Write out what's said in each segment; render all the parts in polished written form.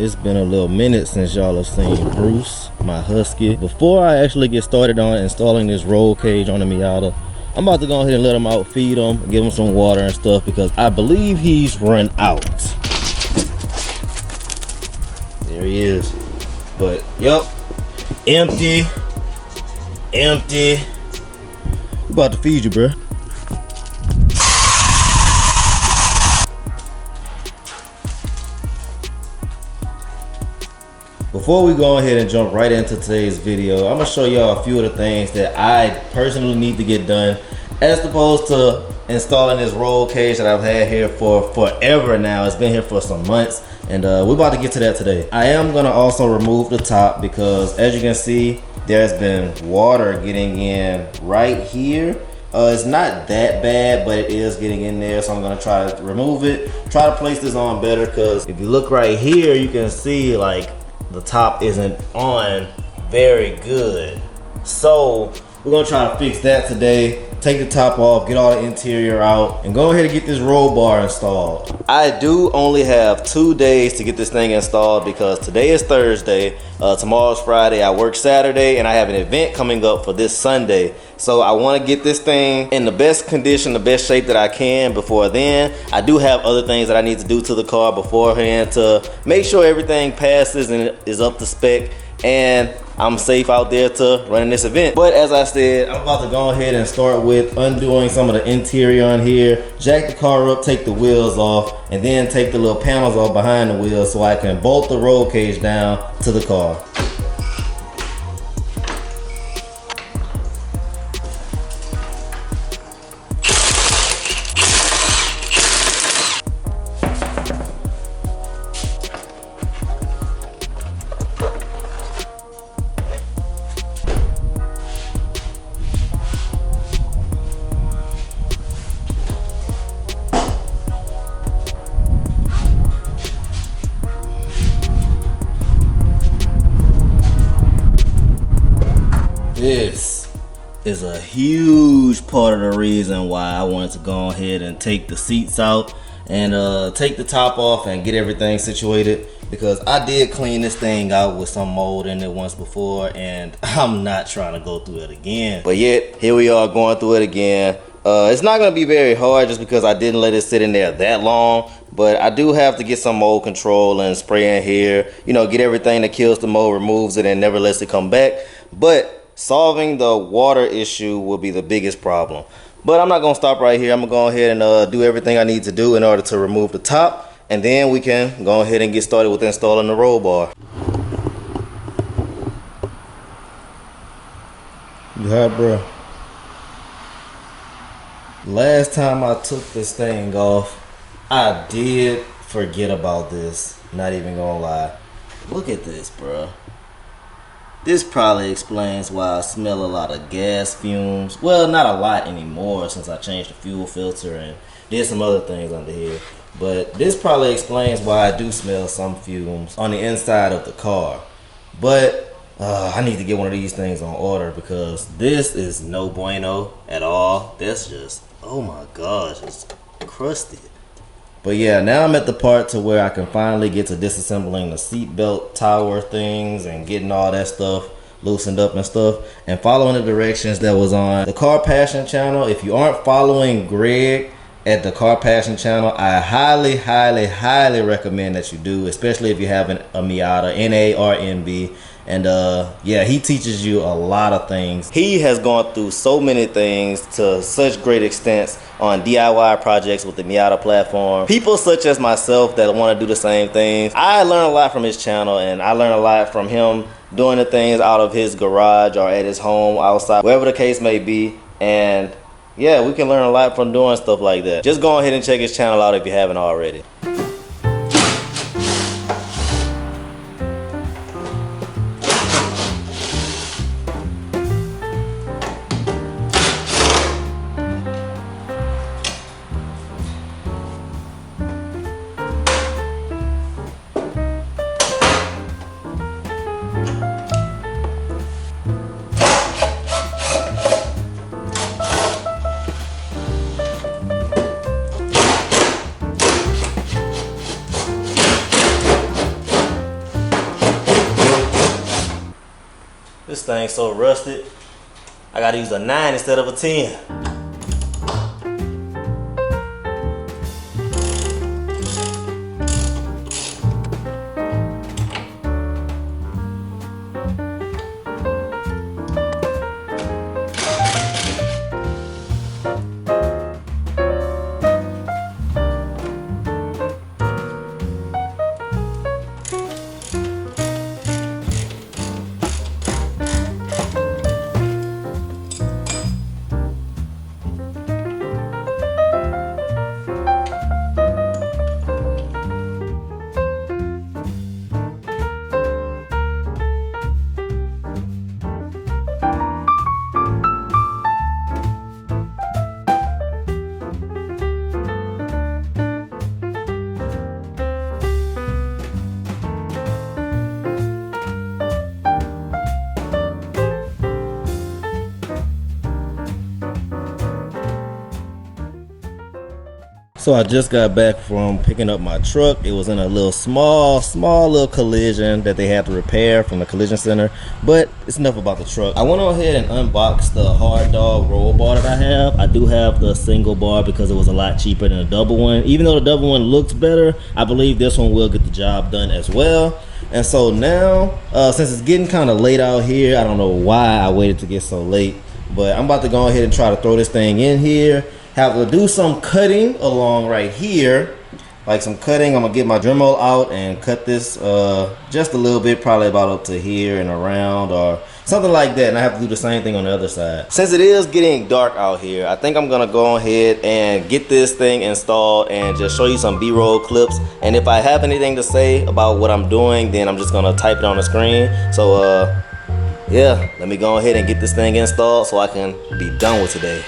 It's been a little minute since y'all have seen Bruce, my husky. Before I actually get started on installing this roll cage on the Miata, I'm about to go ahead and let him out, feed him, give him some water and stuff, because I believe he's run out. There he is. But, yep, empty. I'm about to feed you, bro. Before we go ahead and jump right into today's video, I'm gonna show y'all a few of the things that I personally need to get done, as opposed to installing this roll cage that I've had here for forever now. It's been here for some months, and we're about to get to that today. I am gonna also remove the top because, as you can see, there's been water getting in right here. It's not that bad, but it is getting in there, so I'm gonna try to remove it, try to place this on better, because if you look right here, you can see like the top isn't on very good. So we're gonna try to fix that today. Take the top off, get all the interior out, and go ahead and get this roll bar installed. I do only have 2 days to get this thing installed because today is Thursday, tomorrow's Friday, I work Saturday, and I have an event coming up for this Sunday. So I want to get this thing in the best condition, the best shape that I can before then. I do have other things that I need to do to the car beforehand to make sure everything passes and is up to spec, and I'm safe out there to running this event. But as I said, I'm about to go ahead and start with undoing some of the interior on here, jack the car up, take the wheels off, and then take the little panels off behind the wheels so I can bolt the roll cage down to the car. This is a huge part of the reason why I wanted to go ahead and take the seats out and take the top off and get everything situated, because I did clean this thing out with some mold in it once before, and I'm not trying to go through it again. But yet, here we are going through it again. It's not going to be very hard just because I didn't let it sit in there that long, but I do have to get some mold control and spray in here, you know, get everything that kills the mold, removes it, and never lets it come back. But solving the water issue will be the biggest problem. But I'm not gonna stop right here. I'm gonna go ahead and do everything I need to do in order to remove the top, and then we can go ahead and get started with installing the roll bar. You hot, bro? Last time I took this thing off, I did forget about this. Not even gonna lie. Look at this, bro. This probably explains why I smell a lot of gas fumes. Well, not a lot anymore since I changed the fuel filter and did some other things under here. But this probably explains why I do smell some fumes on the inside of the car. But I need to get one of these things on order because this is no bueno at all. That's just, oh my gosh, it's crusty. But yeah, now I'm at the part to where I can finally get to disassembling the seatbelt tower things and getting all that stuff loosened up and stuff, and following the directions that was on the Car Passion channel. If you aren't following Greg at the Car Passion channel, I highly recommend that you do, especially if you have a Miata, NA or NB. And yeah, he teaches you a lot of things. He has gone through so many things to such great extents on DIY projects with the Miata platform. People such as myself that want to do the same things. I learn a lot from his channel, and I learn a lot from him doing the things out of his garage or at his home, outside, wherever the case may be. And yeah, we can learn a lot from doing stuff like that. Just go ahead and check his channel out if you haven't already. thing's so rusted. I gotta use a 9 instead of a 10. So I just got back from picking up my truck. It was in a little small little collision that they had to repair from the collision center, but it's enough about the truck. I went on ahead and unboxed the hard dog roll bar that I have. I do have the single bar because it was a lot cheaper than the double one. Even though the double one looks better, I believe this one will get the job done as well. And so now, since it's getting kind of late out here, I don't know why I waited to get so late, but I'm about to go ahead and try to throw this thing in here. Have to do some cutting along right here, like some cutting. I'm gonna get my Dremel out and cut this just a little bit, probably about up to here and around or something like that. And I have to do the same thing on the other side. Since it is getting dark out here, I think I'm gonna go ahead and get this thing installed and just show you some B-roll clips. And if I have anything to say about what I'm doing, then I'm just gonna type it on the screen. So yeah, let me go ahead and get this thing installed so I can be done with today.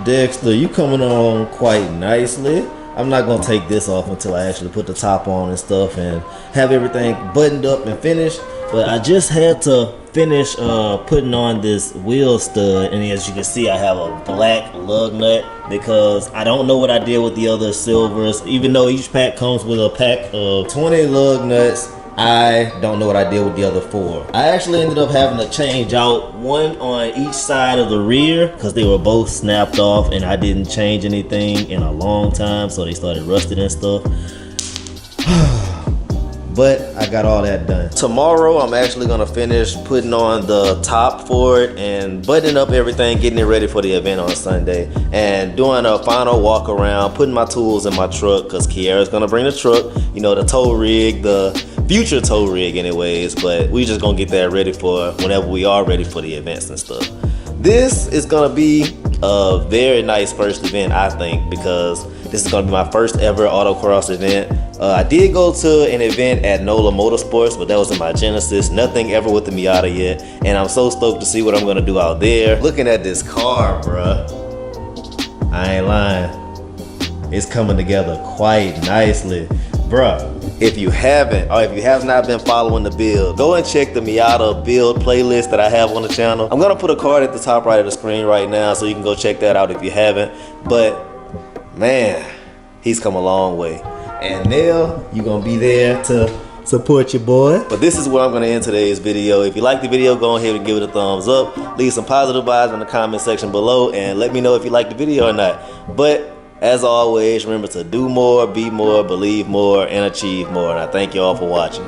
Dexter, you coming on quite nicely. I'm not gonna take this off until I actually put the top on and stuff and have everything buttoned up and finished. But I just had to finish putting on this wheel stud, and as you can see, I have a black lug nut because I don't know what I did with the other silvers. Even though each pack comes with a pack of 20 lug nuts, I don't know what I did with the other 4. I actually ended up having to change out one on each side of the rear because they were both snapped off, and I didn't change anything in a long time, so they started rusted and stuff. But I got all that done. Tomorrow, I'm actually gonna finish putting on the top for it and buttoning up everything, getting it ready for the event on Sunday, and doing a final walk around, putting my tools in my truck because Kiara's gonna bring the truck, you know, the tow rig, the future tow rig anyways, but we just gonna get that ready for whenever we are ready for the events and stuff. This is gonna be a very nice first event, I think, because this is gonna be my first ever autocross event. I did go to an event at NOLA Motorsports, but that was in my Genesis. Nothing ever with the Miata yet, and I'm so stoked to see what I'm gonna do out there. Looking at this car, bruh, I ain't lying. It's coming together quite nicely, bruh. If you haven't, or if you have not been following the build, go and check the Miata build playlist that I have on the channel. I'm gonna put a card at the top right of the screen right now, so you can go check that out if you haven't. But man, he's come a long way. And Nell, you gonna be there to support your boy. But this is where I'm gonna end today's video. If you like the video, go ahead and give it a thumbs up. Leave some positive vibes in the comment section below, and let me know if you like the video or not. But as always, remember to do more, be more, believe more, and achieve more. And I thank you all for watching.